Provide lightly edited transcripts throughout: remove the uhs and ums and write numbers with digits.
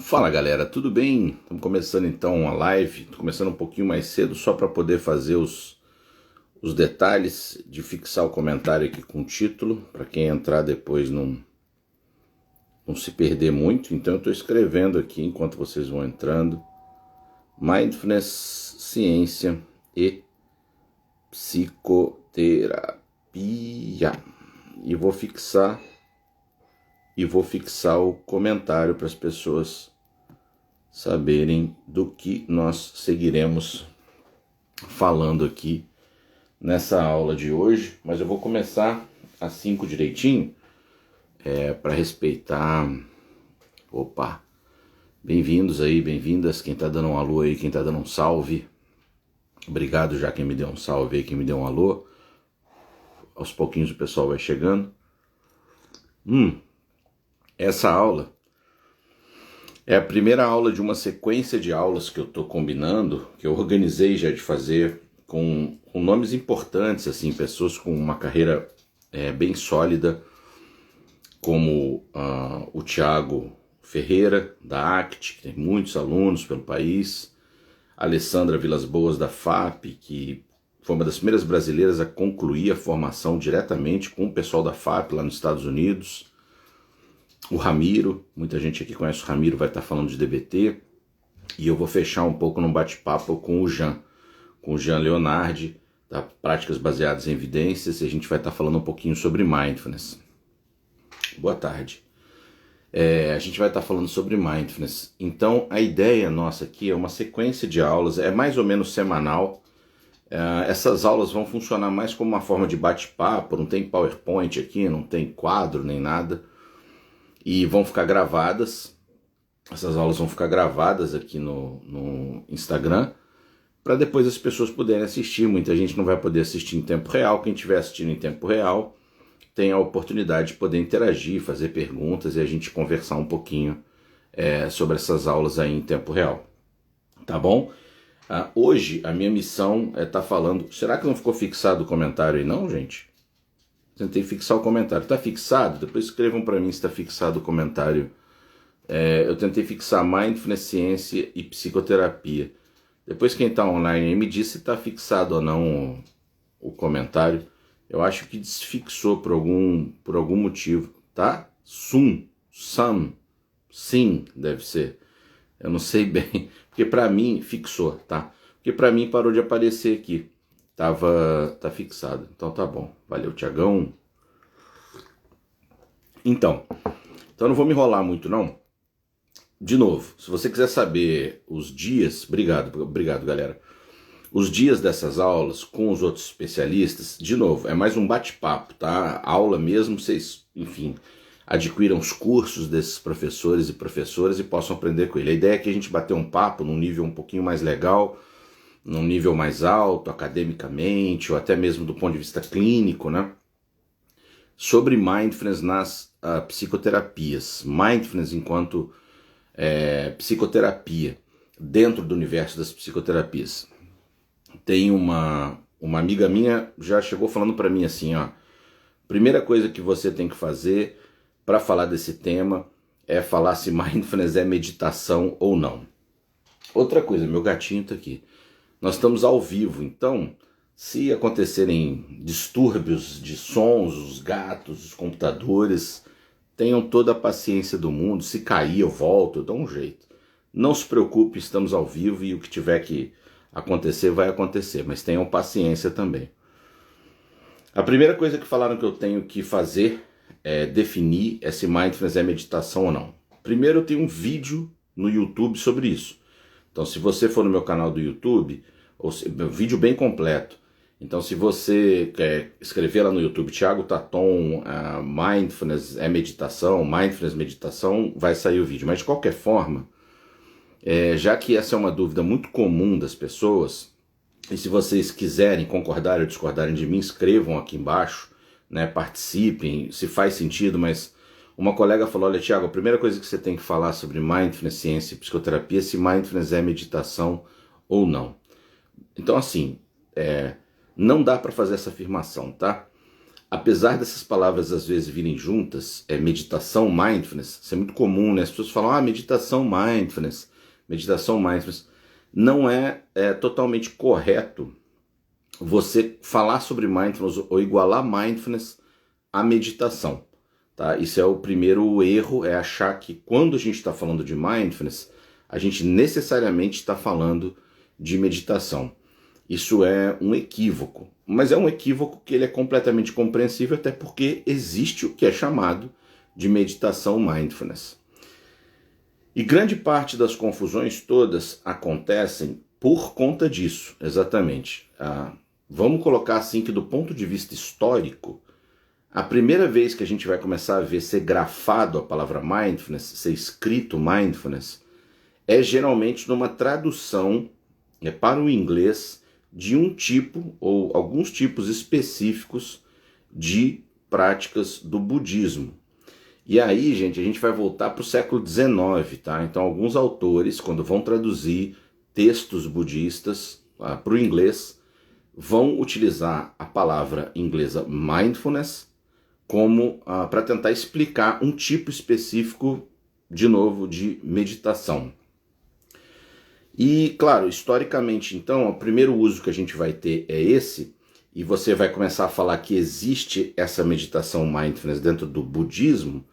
Fala galera, tudo bem? Estamos começando então a live, tô começando um pouquinho mais cedo só para poder fazer os detalhes de fixar o comentário aqui com o título, para quem entrar depois não se perder muito. Então eu estou escrevendo aqui enquanto vocês vão entrando: Mindfulness, ciência e psicoterapia. E vou fixar o comentário para as pessoas saberem do que nós seguiremos falando aqui nessa aula de hoje. Mas eu vou começar às 5 direitinho, para respeitar. Opa, bem-vindos aí, bem-vindas, quem tá dando um alô aí, quem tá dando um salve. Obrigado já quem me deu um salve aí, quem me deu um alô. Aos pouquinhos o pessoal vai chegando. Essa aula é a primeira aula de uma sequência de aulas que eu estou combinando, que eu organizei já de fazer com nomes importantes, assim, pessoas com uma carreira bem sólida, como o Thiago Ferreira, da ACT, que tem muitos alunos pelo país, a Alessandra Vilas Boas, da FAP, que foi uma das primeiras brasileiras a concluir a formação diretamente com o pessoal da FAP lá nos Estados Unidos, o Ramiro, muita gente aqui conhece o Ramiro, vai estar falando de DBT, e eu vou fechar um pouco num bate-papo com o Jean Leonardi, da Práticas Baseadas em Evidências, e a gente vai estar falando um pouquinho sobre Mindfulness. Boa tarde. A gente vai estar falando sobre Mindfulness. Então, a ideia nossa aqui é uma sequência de aulas, é mais ou menos semanal. Essas aulas vão funcionar mais como uma forma de bate-papo, não tem PowerPoint aqui, não tem quadro nem nada. E vão ficar gravadas, essas aulas vão ficar gravadas aqui no Instagram, para depois as pessoas poderem assistir. Muita gente não vai poder assistir em tempo real, quem estiver assistindo em tempo real tem a oportunidade de poder interagir, fazer perguntas e a gente conversar um pouquinho sobre essas aulas aí em tempo real, tá bom? Hoje a minha missão é estar falando. Será que não ficou fixado o comentário aí não, gente? Tentei fixar o comentário. Está fixado? Depois escrevam para mim se está fixado o comentário. Eu tentei fixar Mindfulness, ciência e psicoterapia. Depois quem está online aí me diz se está fixado ou não o comentário. Eu acho que desfixou por algum motivo, tá? Sim, deve ser. Eu não sei bem, porque para mim fixou, tá? Porque para mim parou de aparecer aqui. Tá fixado. Então tá bom. Valeu, Tiagão. Então não vou me enrolar muito não. De novo, se você quiser saber os dias, obrigado galera. Os dias dessas aulas com os outros especialistas, de novo, é mais um bate-papo, tá? Aula mesmo, vocês, enfim, adquiram os cursos desses professores e professoras e possam aprender com ele. A ideia é que a gente bater um papo num nível um pouquinho mais legal, num nível mais alto, academicamente, ou até mesmo do ponto de vista clínico, né? Sobre Mindfulness nas psicoterapias. Mindfulness enquanto psicoterapia, dentro do universo das psicoterapias. Tem uma amiga minha, já chegou falando para mim assim, ó: primeira coisa que você tem que fazer para falar desse tema é falar se Mindfulness é meditação ou não. Outra coisa, meu gatinho tá aqui. Nós estamos ao vivo, então se acontecerem distúrbios de sons, os gatos, os computadores, tenham toda a paciência do mundo. Se cair eu volto, eu dou um jeito. Não se preocupe, estamos ao vivo e o que tiver que acontecer vai acontecer, mas tenham paciência também. A primeira coisa que falaram que eu tenho que fazer é definir se Mindfulness é meditação ou não. Primeiro eu tenho um vídeo no YouTube sobre isso. Então se você for no meu canal do YouTube, meu vídeo bem completo. Então se você quer escrever lá no YouTube, Thiago Taton, Mindfulness é meditação, Mindfulness meditação, vai sair o vídeo. Mas de qualquer forma, já que essa é uma dúvida muito comum das pessoas, e se vocês quiserem concordar ou discordarem de mim, escrevam aqui embaixo, né, participem, se faz sentido, mas uma colega falou: olha, Thiago, a primeira coisa que você tem que falar sobre Mindfulness, ciência e psicoterapia é se Mindfulness é meditação ou não. Então assim, não dá para fazer essa afirmação, tá? apesar dessas palavras às vezes virem juntas, meditação, mindfulness, isso é muito comum, né? As pessoas falam, meditação, mindfulness, meditação, mindfulness. Não é totalmente correto você falar sobre mindfulness ou igualar mindfulness à meditação, tá? Isso é o primeiro erro, é achar que quando a gente está falando de mindfulness, a gente necessariamente está falando de meditação. Isso é um equívoco, mas é um equívoco que ele é completamente compreensível, até porque existe o que é chamado de meditação mindfulness. E grande parte das confusões todas acontecem por conta disso, exatamente. Vamos colocar assim que do ponto de vista histórico, a primeira vez que a gente vai começar a ver ser grafado a palavra mindfulness, ser escrito mindfulness, é geralmente numa tradução para o inglês de um tipo ou alguns tipos específicos de práticas do budismo. E aí, gente, a gente vai voltar para o século XIX, tá? Então, alguns autores, quando vão traduzir textos budistas para o inglês, vão utilizar a palavra inglesa mindfulness como para tentar explicar um tipo específico, de novo, de meditação. E, claro, historicamente, então, o primeiro uso que a gente vai ter é esse, e você vai começar a falar que existe essa meditação mindfulness dentro do budismo,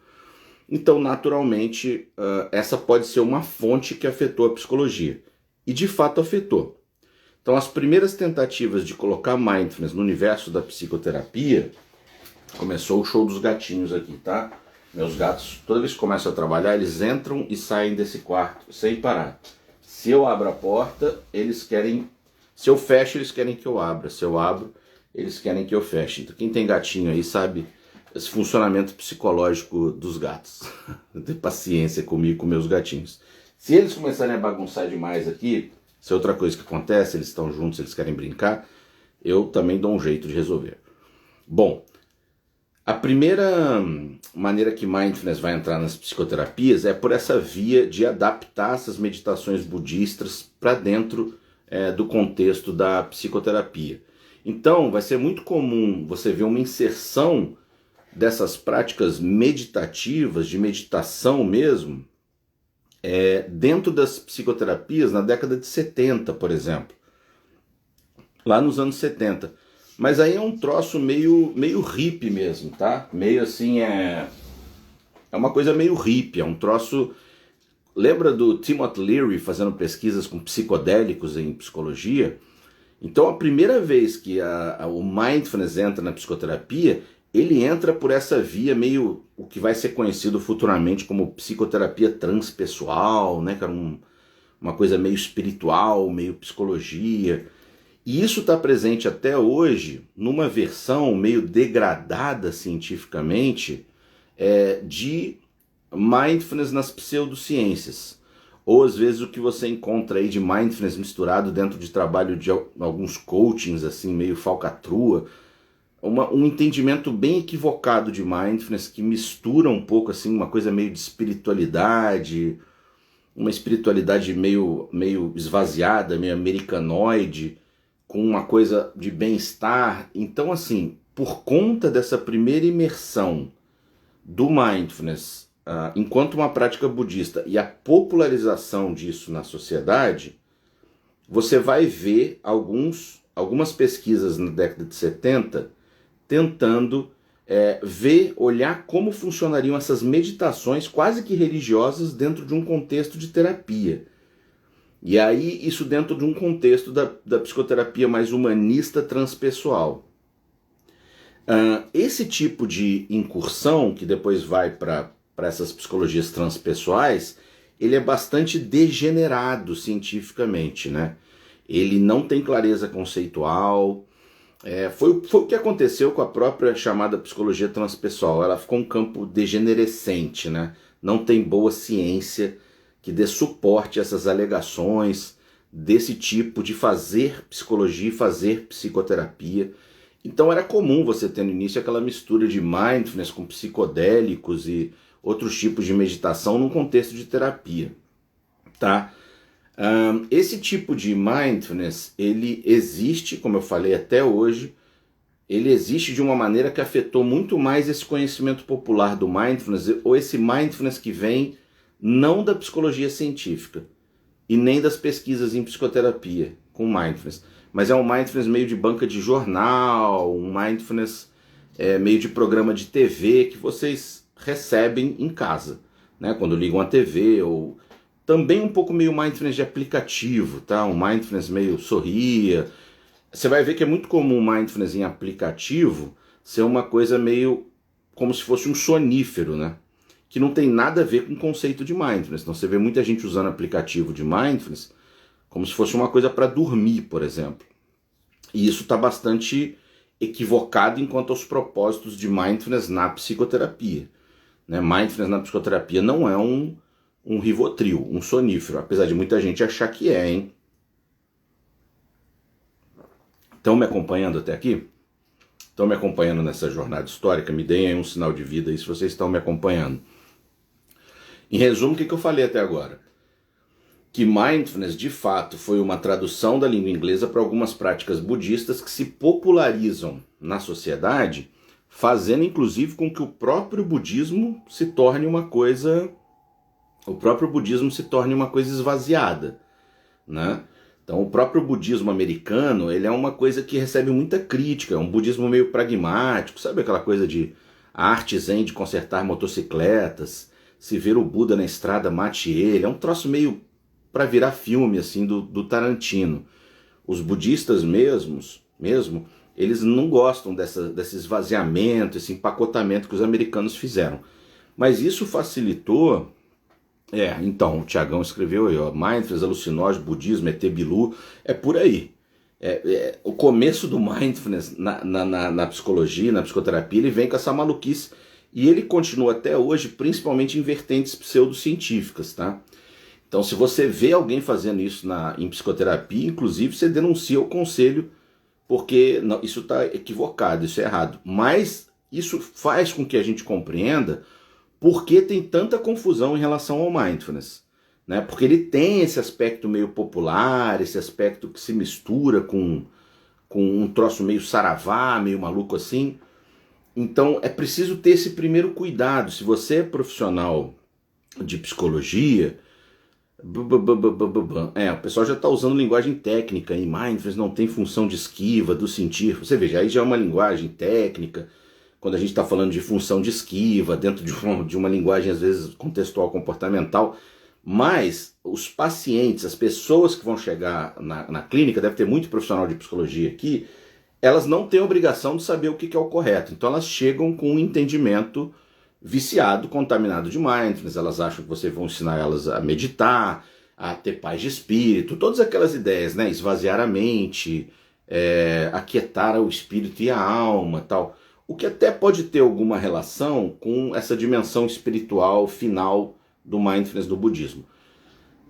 então, naturalmente, essa pode ser uma fonte que afetou a psicologia. E, de fato, afetou. Então, as primeiras tentativas de colocar mindfulness no universo da psicoterapia, começou o show dos gatinhos aqui, tá? Meus gatos, toda vez que começam a trabalhar, eles entram e saem desse quarto sem parar. Se eu abro a porta, eles querem... Se eu fecho, eles querem que eu abra. Se eu abro, eles querem que eu feche. Então, quem tem gatinho aí sabe esse funcionamento psicológico dos gatos. Ter paciência comigo e com meus gatinhos. Se eles começarem a bagunçar demais aqui, se é outra coisa que acontece, eles estão juntos, eles querem brincar, eu também dou um jeito de resolver. Bom, a primeira maneira que mindfulness vai entrar nas psicoterapias é por essa via de adaptar essas meditações budistas para dentro do contexto da psicoterapia. Então, vai ser muito comum você ver uma inserção dessas práticas meditativas, de meditação mesmo, dentro das psicoterapias na década de 70, por exemplo. Lá nos anos 70. Mas aí é um troço meio hippie mesmo, tá? Meio assim, é uma coisa meio hippie, é um troço... Lembra do Timothy Leary fazendo pesquisas com psicodélicos em psicologia? Então a primeira vez que o mindfulness entra na psicoterapia, ele entra por essa via meio, o que vai ser conhecido futuramente como psicoterapia transpessoal, né? Que era uma coisa meio espiritual, meio psicologia... E isso está presente até hoje numa versão meio degradada cientificamente de mindfulness nas pseudociências. Ou às vezes o que você encontra aí de mindfulness misturado dentro de trabalho de alguns coachings assim meio falcatrua. Um entendimento bem equivocado de mindfulness que mistura um pouco assim uma coisa meio de espiritualidade, uma espiritualidade meio esvaziada, meio americanoide, com uma coisa de bem-estar. Então, assim, por conta dessa primeira imersão do mindfulness enquanto uma prática budista e a popularização disso na sociedade, você vai ver algumas pesquisas na década de 70 tentando olhar como funcionariam essas meditações quase que religiosas dentro de um contexto de terapia. E aí, isso dentro de um contexto da psicoterapia mais humanista transpessoal. Esse tipo de incursão, que depois vai para essas psicologias transpessoais, ele é bastante degenerado cientificamente, né? Ele não tem clareza conceitual. Foi o que aconteceu com a própria chamada psicologia transpessoal. Ela ficou um campo degenerescente, né? Não tem boa ciência que dê suporte a essas alegações desse tipo de fazer psicologia e fazer psicoterapia. Então era comum você ter no início aquela mistura de mindfulness com psicodélicos e outros tipos de meditação num contexto de terapia, tá? Esse tipo de mindfulness, ele existe, como eu falei, até hoje, ele existe de uma maneira que afetou muito mais esse conhecimento popular do mindfulness, ou esse mindfulness que vem não da psicologia científica e nem das pesquisas em psicoterapia com mindfulness, mas é um mindfulness meio de banca de jornal, um mindfulness meio de programa de TV que vocês recebem em casa, né? Quando ligam a TV, ou também um pouco meio mindfulness de aplicativo, tá? Um mindfulness meio sorria. Você vai ver que é muito comum mindfulness em aplicativo ser uma coisa meio como se fosse um sonífero, né? Que não tem nada a ver com o conceito de mindfulness. Então você vê muita gente usando aplicativo de mindfulness como se fosse uma coisa para dormir, por exemplo. E isso está bastante equivocado enquanto aos propósitos de mindfulness na psicoterapia, né? Mindfulness na psicoterapia não é um Rivotril, um sonífero, apesar de muita gente achar que é, hein? Estão me acompanhando até aqui? Estão me acompanhando nessa jornada histórica? Me deem aí um sinal de vida aí se vocês estão me acompanhando. Em resumo, o que eu falei até agora? Que mindfulness, de fato, foi uma tradução da língua inglesa para algumas práticas budistas que se popularizam na sociedade, fazendo inclusive com que o próprio budismo se torne uma coisa esvaziada, né? Então, o próprio budismo americano, ele é uma coisa que recebe muita crítica, é um budismo meio pragmático, sabe aquela coisa de a arte zen de consertar motocicletas, se ver o Buda na estrada, mate ele, é um troço meio para virar filme, assim, do Tarantino. Os budistas mesmo, eles não gostam desse esvaziamento, esse empacotamento que os americanos fizeram. Mas isso facilitou. Então, o Tiagão escreveu aí, ó, Mindfulness, alucinógeno, budismo, ET Bilu, é por aí. O começo do Mindfulness na psicologia, na psicoterapia, ele vem com essa maluquice, e ele continua até hoje, principalmente em vertentes pseudocientíficas, tá? Então, se você vê alguém fazendo isso em psicoterapia, inclusive, você denuncia o conselho, porque não, isso está equivocado, isso é errado. Mas isso faz com que a gente compreenda por que tem tanta confusão em relação ao mindfulness, né? Porque ele tem esse aspecto meio popular, esse aspecto que se mistura com um troço meio saravá, meio maluco assim. Então é preciso ter esse primeiro cuidado. Se você é profissional de psicologia, o pessoal já está usando linguagem técnica e mindfulness não tem função de esquiva, do sentir. Você veja, aí já é uma linguagem técnica. Quando a gente está falando de função de esquiva, dentro de uma linguagem às vezes contextual, comportamental, mas os pacientes, as pessoas que vão chegar na clínica, deve ter muito profissional de psicologia aqui, elas não têm obrigação de saber o que é o correto. Então elas chegam com um entendimento viciado, contaminado de mindfulness, elas acham que você vai ensinar elas a meditar, a ter paz de espírito, todas aquelas ideias, né? Esvaziar a mente, aquietar o espírito e a alma, tal. O que até pode ter alguma relação com essa dimensão espiritual final do mindfulness do budismo.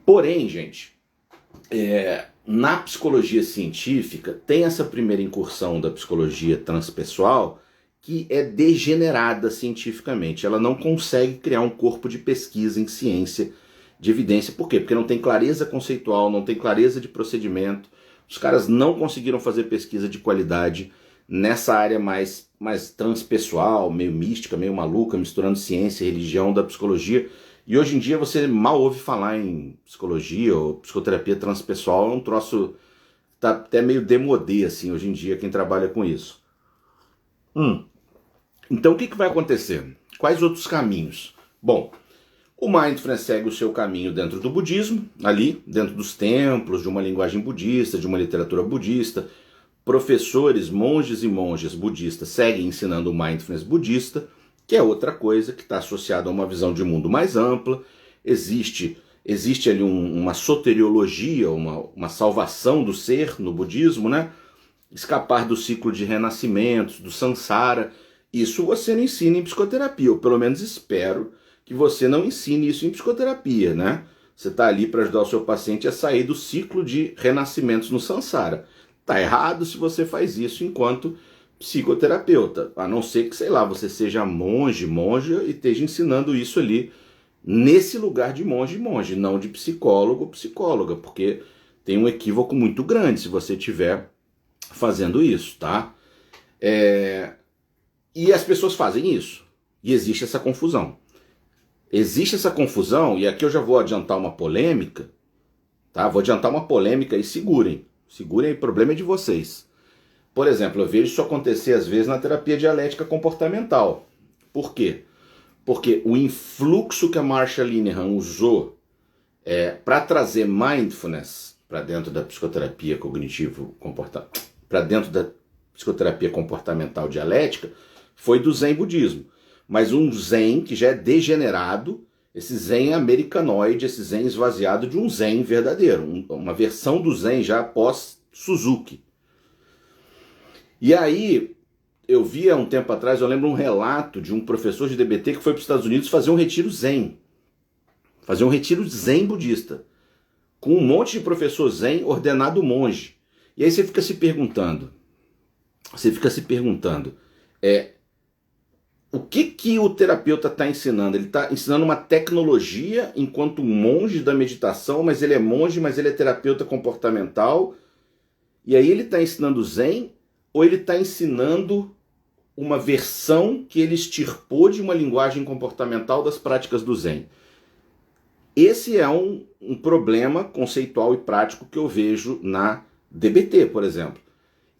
Porém, gente, na psicologia científica tem essa primeira incursão da psicologia transpessoal que é degenerada cientificamente. Ela não consegue criar um corpo de pesquisa em ciência de evidência. Por quê? Porque não tem clareza conceitual, não tem clareza de procedimento. Os caras não conseguiram fazer pesquisa de qualidade nessa área mais transpessoal, meio mística, meio maluca, misturando ciência e religião da psicologia. E hoje em dia você mal ouve falar em psicologia ou psicoterapia transpessoal, é um troço tá até meio demodê, assim, hoje em dia, quem trabalha com isso. Então o que vai acontecer? Quais outros caminhos? Bom, o mindfulness segue o seu caminho dentro do budismo, ali, dentro dos templos, de uma linguagem budista, de uma literatura budista. Professores, monges e monjas budistas seguem ensinando o mindfulness budista, que é outra coisa que está associada a uma visão de mundo mais ampla. Existe ali uma soteriologia, uma salvação do ser no budismo, né? Escapar do ciclo de renascimentos, do samsara. Isso você não ensina em psicoterapia, ou pelo menos espero que você não ensine isso em psicoterapia, né? Você está ali para ajudar o seu paciente a sair do ciclo de renascimentos no samsara. Tá errado se você faz isso enquanto psicoterapeuta, a não ser que, sei lá, você seja monge, monja e esteja ensinando isso ali nesse lugar de monge e monge, não de psicólogo ou psicóloga, porque tem um equívoco muito grande se você estiver fazendo isso, tá? E as pessoas fazem isso. E existe essa confusão. Existe essa confusão, e aqui eu já vou adiantar uma polêmica, tá? Vou adiantar uma polêmica e segurem. Segurem, o problema é de vocês. Por exemplo, eu vejo isso acontecer às vezes na terapia dialética comportamental. Por quê? Porque o influxo que a Marsha Linehan usou para trazer mindfulness para dentro da psicoterapia cognitivo-comportamental, para dentro da psicoterapia comportamental dialética, foi do Zen budismo. Mas um Zen que já é degenerado, esse Zen americanoide, esse Zen esvaziado de um Zen verdadeiro, uma versão do Zen já pós-Suzuki. E aí, eu vi há um tempo atrás, eu lembro um relato de um professor de DBT que foi para os Estados Unidos fazer um retiro Zen. Fazer um retiro Zen budista. Com um monte de professor Zen ordenado monge. E aí você fica se perguntando, o que o terapeuta está ensinando? Ele está ensinando uma tecnologia enquanto monge da meditação, mas ele é monge, mas ele é terapeuta comportamental. E aí ele está ensinando Zen, ou ele está ensinando uma versão que ele extirpou de uma linguagem comportamental das práticas do Zen? Esse é um problema conceitual e prático que eu vejo na DBT, por exemplo.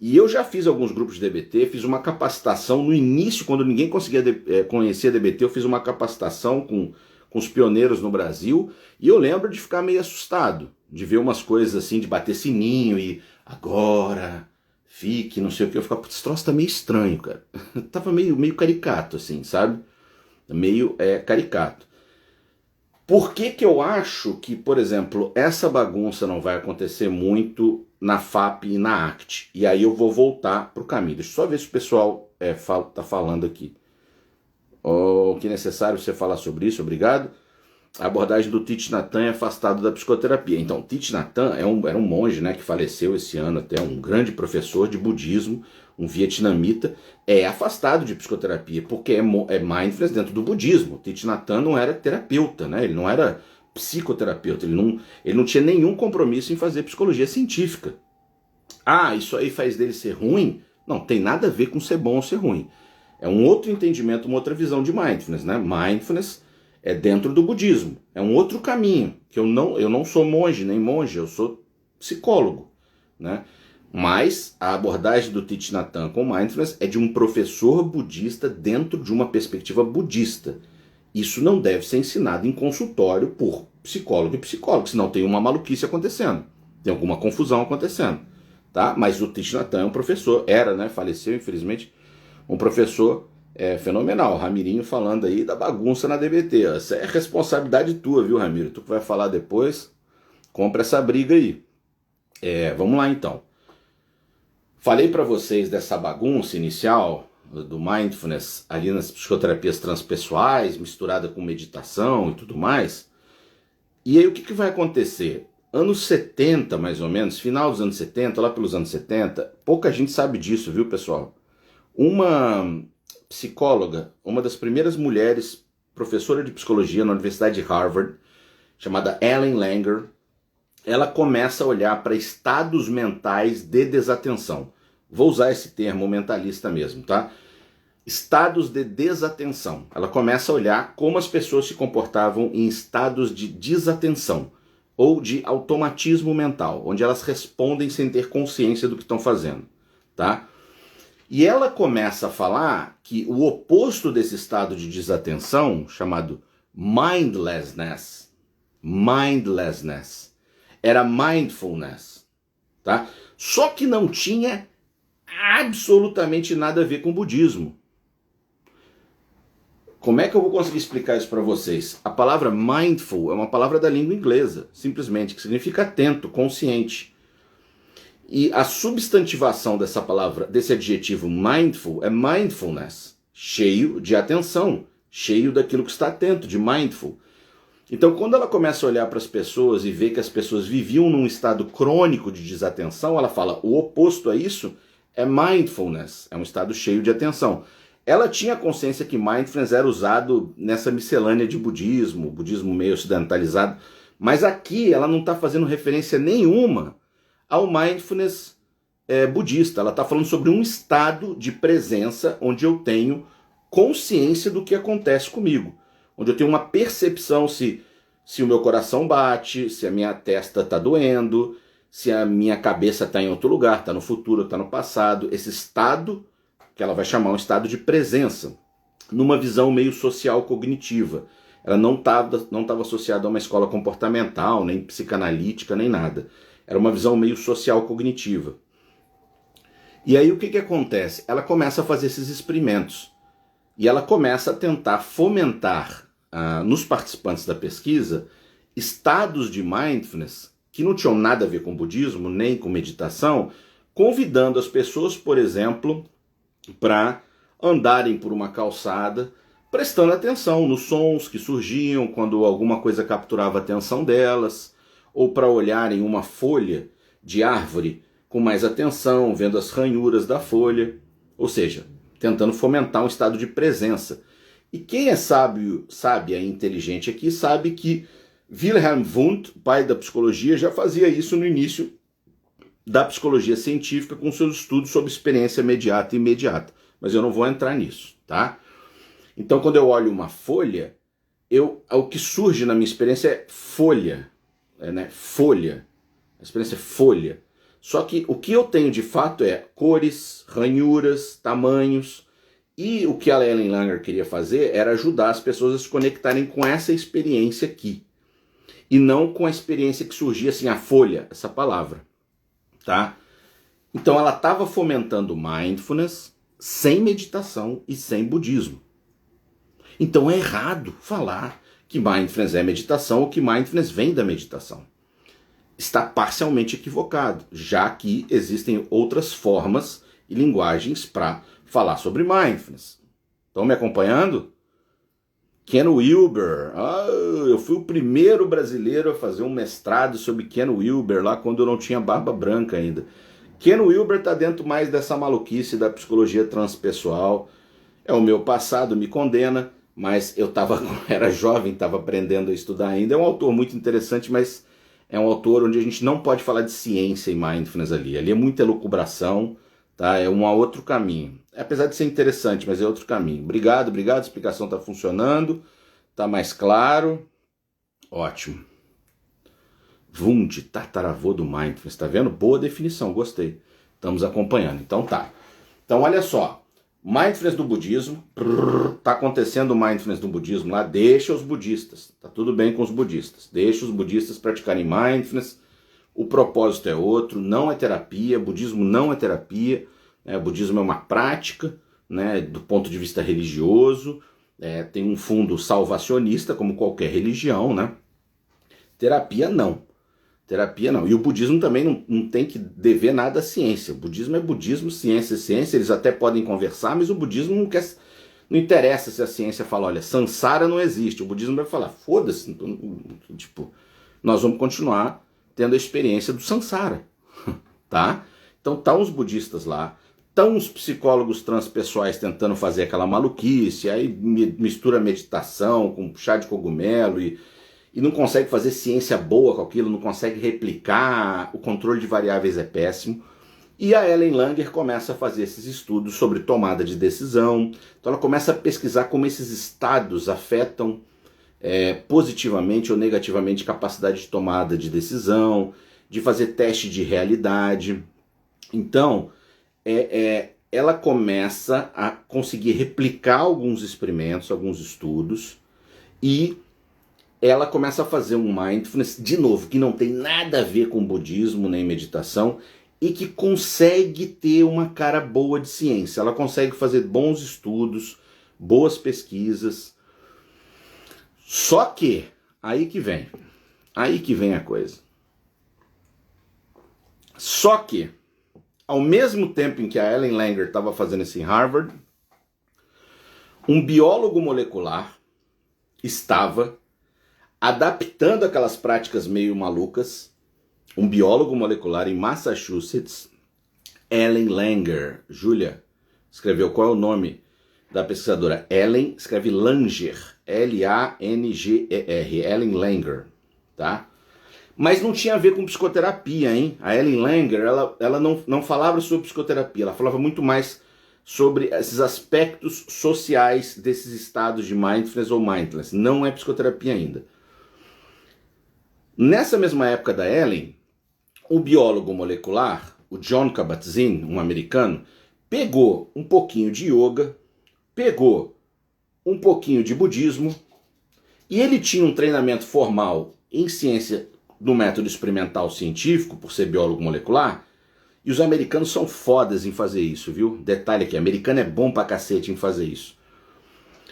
E eu já fiz alguns grupos de DBT, fiz uma capacitação no início, quando ninguém conseguia conhecer DBT, eu fiz uma capacitação com os pioneiros no Brasil, e eu lembro de ficar meio assustado, de ver umas coisas assim, de bater sininho e agora, fique, não sei o que, eu ficava, esse troço tá meio estranho, cara. Tava meio caricato, assim, sabe? Meio caricato. Por que eu acho que, por exemplo, essa bagunça não vai acontecer muito na FAP e na ACT? E aí eu vou voltar para o caminho. Deixa eu só ver se o pessoal tá falando aqui. O que é necessário você falar sobre isso, obrigado. A abordagem do Thich Nhat Hanh é afastado da psicoterapia. Então, Thich Nhat Hanh era um monge, né, que faleceu esse ano até, um grande professor de budismo, um vietnamita, afastado de psicoterapia, porque é mindfulness dentro do budismo. Thich Nhat Hanh não era terapeuta, né? Ele não era psicoterapeuta, ele não tinha nenhum compromisso em fazer psicologia científica. Ah, isso aí faz dele ser ruim? Não, tem nada a ver com ser bom ou ser ruim. É um outro entendimento, uma outra visão de mindfulness, né? Mindfulness é dentro do budismo, é um outro caminho, que eu não sou monge, nem monge, eu sou psicólogo, né? Mas a abordagem do Thich Nhat Hanh com mindfulness é de um professor budista dentro de uma perspectiva budista. Isso não deve ser ensinado em consultório por psicólogo e psicólogo, senão tem uma maluquice acontecendo, tem alguma confusão acontecendo, tá? Mas o Thich Nhat Hanh é um professor, era, né? Faleceu, infelizmente, um professor fenomenal. Ramirinho falando aí da bagunça na DBT. Essa é responsabilidade tua, viu, Ramiro? Tu que vai falar depois, compra essa briga aí. Vamos lá, então. Falei para vocês dessa bagunça inicial do mindfulness ali nas psicoterapias transpessoais, misturada com meditação e tudo mais. E aí o que vai acontecer? Anos 70, mais ou menos, final dos anos 70, lá pelos anos 70, pouca gente sabe disso, viu, pessoal? Uma psicóloga, uma das primeiras mulheres professora de psicologia na Universidade de Harvard, chamada Ellen Langer, ela começa a olhar para estados mentais de desatenção. Vou usar esse termo mentalista mesmo, tá? Estados de desatenção. Ela começa a olhar como as pessoas se comportavam em estados de desatenção ou de automatismo mental, onde elas respondem sem ter consciência do que estão fazendo, tá? E ela começa a falar que o oposto desse estado de desatenção, chamado mindlessness, era mindfulness, tá? Só que não tinha absolutamente nada a ver com o budismo. Como é que eu vou conseguir explicar isso para vocês? A palavra mindful é uma palavra da língua inglesa, simplesmente, que significa atento, consciente. E a substantivação dessa palavra, desse adjetivo mindful, é mindfulness, cheio de atenção, cheio daquilo que está atento, de mindful. Então, quando ela começa a olhar para as pessoas e ver que as pessoas viviam num estado crônico de desatenção, ela fala, o oposto a isso é mindfulness, é um estado cheio de atenção. Ela tinha consciência que mindfulness era usado nessa miscelânea de budismo meio ocidentalizado, mas aqui ela não está fazendo referência nenhuma ao mindfulness budista. Ela está falando sobre um estado de presença onde eu tenho consciência do que acontece comigo, onde eu tenho uma percepção se o meu coração bate, se a minha testa está doendo, se a minha cabeça está em outro lugar, está no futuro, está no passado. Esse estado, que ela vai chamar um estado de presença, numa visão meio social cognitiva. Ela não estava associada a uma escola comportamental, nem psicanalítica, nem nada. Era uma visão meio social cognitiva. E aí o que acontece? Ela começa a fazer esses experimentos. E ela começa a tentar fomentar nos participantes da pesquisa estados de mindfulness que não tinham nada a ver com budismo, nem com meditação, convidando as pessoas, por exemplo, para andarem por uma calçada, prestando atenção nos sons que surgiam quando alguma coisa capturava a atenção delas, ou para olharem uma folha de árvore com mais atenção, vendo as ranhuras da folha, ou seja, tentando fomentar um estado de presença. E quem é sábio e inteligente aqui sabe que Wilhelm Wundt, pai da psicologia, já fazia isso no início da psicologia científica com seus estudos sobre experiência imediata e imediata. Mas eu não vou entrar nisso, tá? Então, quando eu olho uma folha, o que surge na minha experiência é folha, folha. A experiência é folha. Só que o que eu tenho de fato é cores, ranhuras, tamanhos. E o que a Ellen Langer queria fazer era ajudar as pessoas a se conectarem com essa experiência aqui. E não com a experiência que surgia assim, a folha, essa palavra. Tá? Então ela estava fomentando mindfulness sem meditação e sem budismo. Então é errado falar que mindfulness é meditação ou que mindfulness vem da meditação. Está parcialmente equivocado, já que existem outras formas e linguagens para falar sobre mindfulness. Estão me acompanhando? Ken Wilber. Eu fui o primeiro brasileiro a fazer um mestrado sobre Ken Wilber, lá quando eu não tinha barba branca ainda. Ken Wilber está dentro mais dessa maluquice da psicologia transpessoal. É o meu passado, me condena, mas eu era jovem, estava aprendendo a estudar ainda. É um autor muito interessante, mas é um autor onde a gente não pode falar de ciência e mindfulness ali. Ali é muita elucubração, tá? É um outro caminho. Apesar de ser interessante, mas é outro caminho. Obrigado, a explicação está funcionando, está mais claro. Ótimo. Wundt, tataravô do mindfulness, tá vendo? Boa definição, gostei. Estamos acompanhando, então tá. Então olha só, mindfulness do budismo, tá acontecendo o mindfulness do budismo lá, deixa os budistas, tá tudo bem com os budistas, deixa os budistas praticarem mindfulness, o propósito é outro, não é terapia, budismo não é terapia, o budismo é uma prática, né, do ponto de vista religioso, tem um fundo salvacionista, como qualquer religião, né? Terapia não. E o budismo também não tem que dever nada à ciência. O budismo é budismo, ciência é ciência, eles até podem conversar, mas o budismo não interessa se a ciência fala, olha, samsara não existe. O budismo vai falar, foda-se, tipo, nós vamos continuar tendo a experiência do samsara, tá? Então estão os budistas lá, estão os psicólogos transpessoais tentando fazer aquela maluquice, aí mistura meditação com chá de cogumelo e não consegue fazer ciência boa com aquilo, não consegue replicar, o controle de variáveis é péssimo. E a Ellen Langer começa a fazer esses estudos sobre tomada de decisão. Então ela começa a pesquisar como esses estados afetam positivamente ou negativamente capacidade de tomada de decisão, de fazer teste de realidade. Então, ela começa a conseguir replicar alguns experimentos, alguns estudos, e ela começa a fazer um mindfulness, de novo, que não tem nada a ver com budismo nem meditação, e que consegue ter uma cara boa de ciência. Ela consegue fazer bons estudos, boas pesquisas. Só que, aí que vem a coisa. Só que, ao mesmo tempo em que a Ellen Langer estava fazendo isso em Harvard, um biólogo molecular estava adaptando aquelas práticas meio malucas, um biólogo molecular em Massachusetts, Ellen Langer. Júlia escreveu qual é o nome da pesquisadora? Ellen, escreve Langer, Langer, Ellen Langer, tá? Mas não tinha a ver com psicoterapia, hein? A Ellen Langer, ela não falava sobre psicoterapia, ela falava muito mais sobre esses aspectos sociais desses estados de mindfulness ou mindfulness. Não é psicoterapia ainda. Nessa mesma época da Ellen, o biólogo molecular, o Jon Kabat-Zinn, um americano, pegou um pouquinho de yoga, pegou um pouquinho de budismo, e ele tinha um treinamento formal em ciência do método experimental científico, por ser biólogo molecular, e os americanos são fodas em fazer isso, viu? Detalhe aqui, americano é bom pra cacete em fazer isso.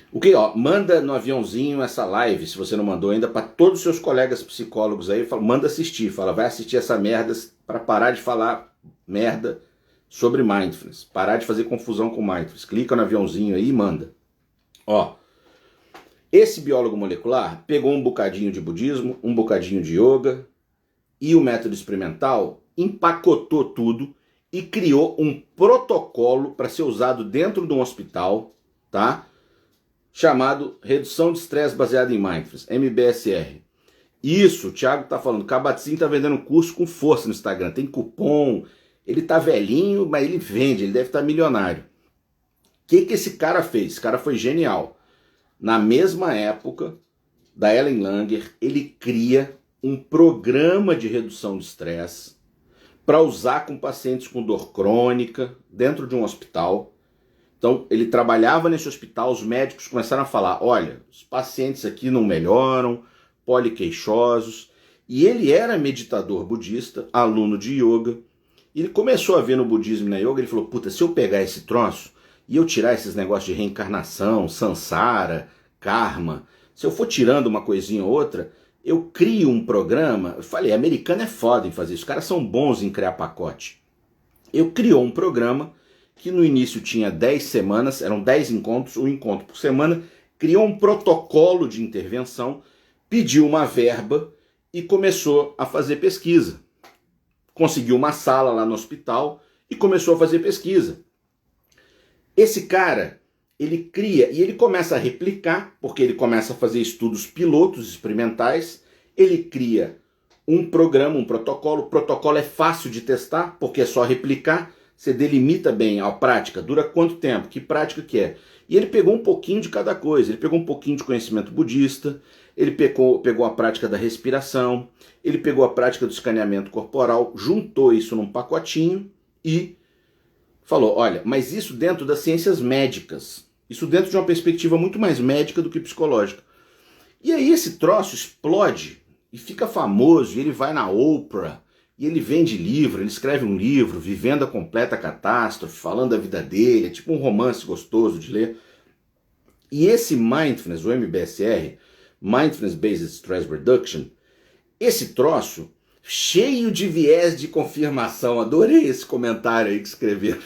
O que, ó, manda no aviãozinho essa live, se você não mandou ainda, para todos os seus colegas psicólogos aí, fala, manda assistir, fala, vai assistir essa merda para parar de falar merda sobre mindfulness, parar de fazer confusão com mindfulness. Clica no aviãozinho aí e manda. Ó, esse biólogo molecular pegou um bocadinho de budismo, um bocadinho de yoga e o método experimental, empacotou tudo e criou um protocolo para ser usado dentro de um hospital, tá? Chamado Redução de Estresse Baseado em Mindfulness, MBSR. Isso, o Thiago tá falando, o Kabat-Zinn tá vendendo curso com força no Instagram, tem cupom, ele tá velhinho, mas ele vende, ele deve estar milionário. O que esse cara fez? Esse cara foi genial. Na mesma época da Ellen Langer, ele cria um programa de redução de estresse para usar com pacientes com dor crônica dentro de um hospital. Então, ele trabalhava nesse hospital, os médicos começaram a falar, olha, os pacientes aqui não melhoram, poliqueixosos, e ele era meditador budista, aluno de yoga, e ele começou a ver no budismo e na yoga, ele falou, puta, se eu pegar esse troço e eu tirar esses negócios de reencarnação, samsara, karma, se eu for tirando uma coisinha ou outra, eu crio um programa, eu falei, americano é foda em fazer isso, os caras são bons em criar pacote. Eu criou um programa que no início tinha 10 semanas, eram 10 encontros, um encontro por semana, criou um protocolo de intervenção, pediu uma verba e começou a fazer pesquisa. Conseguiu uma sala lá no hospital e começou a fazer pesquisa. Esse cara, ele cria e ele começa a replicar, porque ele começa a fazer estudos pilotos experimentais, ele cria um programa, um protocolo, o protocolo é fácil de testar, porque é só replicar, você delimita bem a prática, dura quanto tempo, que prática que é. E ele pegou um pouquinho de cada coisa, ele pegou um pouquinho de conhecimento budista, ele pegou a prática da respiração, ele pegou a prática do escaneamento corporal, juntou isso num pacotinho e falou, olha, mas isso dentro das ciências médicas, isso dentro de uma perspectiva muito mais médica do que psicológica. E aí esse troço explode e fica famoso, e ele vai na Oprah, e ele vende livro, ele escreve um livro, Vivendo a Completa Catástrofe, falando da vida dele, é tipo um romance gostoso de ler. E esse Mindfulness, o MBSR, Mindfulness Based Stress Reduction, esse troço, cheio de viés de confirmação, adorei esse comentário aí que escreveram.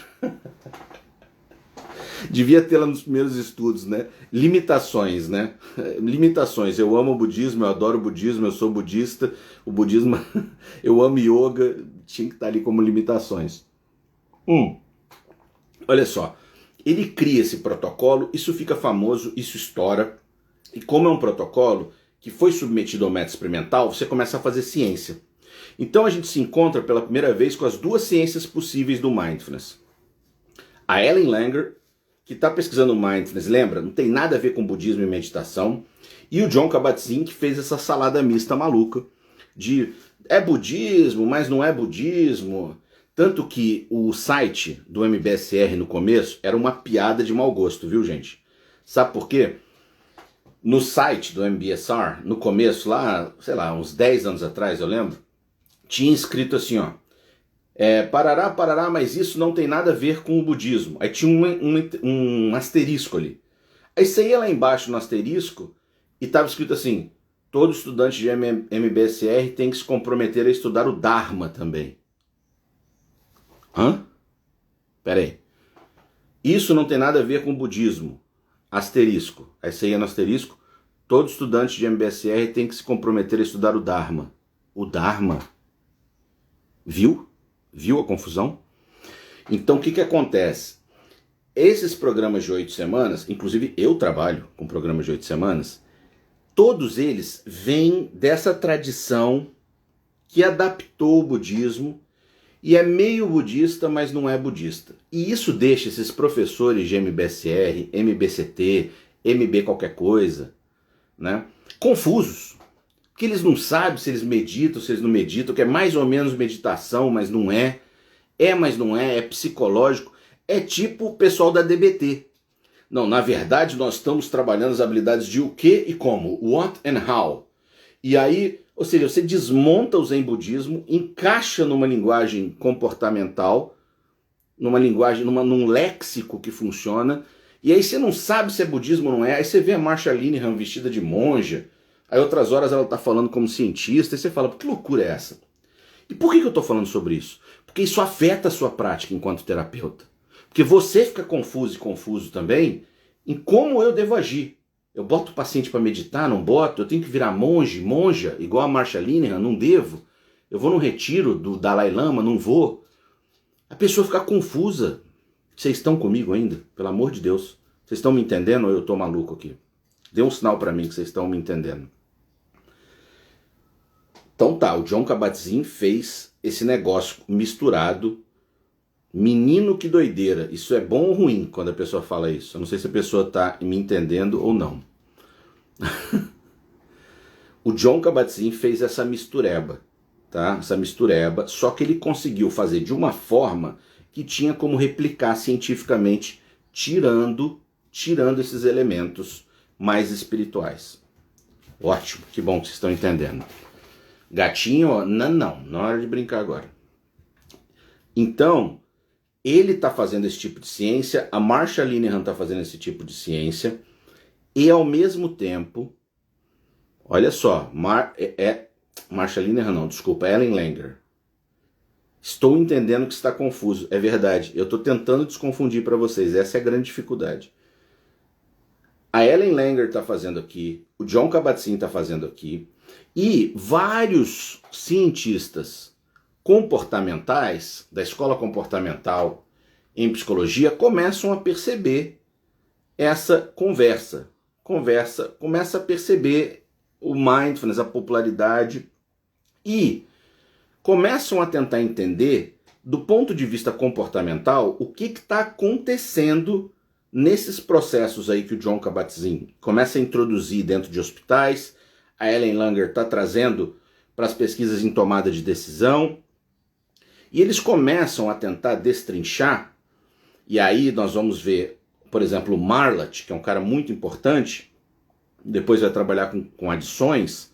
Devia ter lá nos primeiros estudos, né? Limitações, né? Limitações. Eu amo o budismo, eu adoro o budismo, eu sou budista. O budismo, eu amo yoga, tinha que estar ali como limitações. Olha só, ele cria esse protocolo, isso fica famoso, isso estoura. E como é um protocolo que foi submetido ao método experimental, você começa a fazer ciência. Então a gente se encontra pela primeira vez com as duas ciências possíveis do mindfulness. A Ellen Langer, que está pesquisando mindfulness, lembra? Não tem nada a ver com budismo e meditação. E o Jon Kabat-Zinn, que fez essa salada mista maluca de é budismo, mas não é budismo. Tanto que o site do MBSR no começo era uma piada de mau gosto, viu, gente? Sabe por quê? No site do MBSR, no começo, lá, sei lá, uns 10 anos atrás, eu lembro, tinha escrito assim, ó, parará, parará, mas isso não tem nada a ver com o budismo. Aí tinha um asterisco ali. Aí você ia lá embaixo no asterisco e estava escrito assim, todo estudante de MBSR tem que se comprometer a estudar o Dharma também. Hã? Pera aí. Isso não tem nada a ver com o budismo. Asterisco. Aí você ia no asterisco, todo estudante de MBSR tem que se comprometer a estudar o Dharma. O Dharma? Viu? Viu a confusão? Então o que acontece? Esses programas de 8 semanas, inclusive eu trabalho com programas de 8 semanas, todos eles vêm dessa tradição que adaptou o budismo e é meio budista, mas não é budista. E isso deixa esses professores de MBSR, MBCT, MB qualquer coisa, né, confusos. Porque eles não sabem se eles meditam, se eles não meditam, que é mais ou menos meditação, mas não é. É, mas não é, é psicológico. É tipo o pessoal da DBT. Não, na verdade nós estamos trabalhando as habilidades de o que e como, what and how. E aí, ou seja, você desmonta o Zen budismo, encaixa numa linguagem comportamental, numa linguagem, num léxico que funciona, e aí você não sabe se é budismo ou não é, aí você vê a Marsha Linehan vestida de monja, aí outras horas ela está falando como cientista, e você fala, que loucura é essa? E por que eu estou falando sobre isso? Porque isso afeta a sua prática enquanto terapeuta. Porque você fica confuso e confuso também em como eu devo agir. Eu boto o paciente para meditar, não boto? Eu tenho que virar monge, monja, igual a Marsha Linehan? Não devo? Eu vou num retiro do Dalai Lama? Não vou? A pessoa fica confusa. Vocês estão comigo ainda? Pelo amor de Deus. Vocês estão me entendendo ou eu estou maluco aqui? Dê um sinal para mim que vocês estão me entendendo. Então tá, o Jon Kabat-Zinn fez esse negócio misturado. Menino, que doideira. Isso é bom ou ruim quando a pessoa fala isso? Eu não sei se a pessoa está me entendendo ou não. O Jon Kabat-Zinn fez essa mistureba, tá? Essa mistureba, só que ele conseguiu fazer de uma forma que tinha como replicar cientificamente, tirando esses elementos mais espirituais. Ótimo, que bom que vocês estão entendendo. Gatinho, ó, não é hora de brincar agora. Então, ele está fazendo esse tipo de ciência, a Marsha Linehan está fazendo esse tipo de ciência, e ao mesmo tempo, olha só, Marsha Linehan não, desculpa, Ellen Langer. Estou entendendo que está confuso, é verdade, eu estou tentando desconfundir para vocês, essa é a grande dificuldade. A Ellen Langer está fazendo aqui, o Jon Kabat-Zinn está fazendo aqui, e vários cientistas comportamentais, da escola comportamental em psicologia, começam a perceber essa conversa. Começa a perceber o mindfulness, a popularidade, e começam a tentar entender, do ponto de vista comportamental, o que está acontecendo nesses processos aí que o Jon Kabat-Zinn começa a introduzir dentro de hospitais, a Ellen Langer está trazendo para as pesquisas em tomada de decisão, e eles começam a tentar destrinchar, e aí nós vamos ver, por exemplo, o Marlatt, que é um cara muito importante, depois vai trabalhar com adições,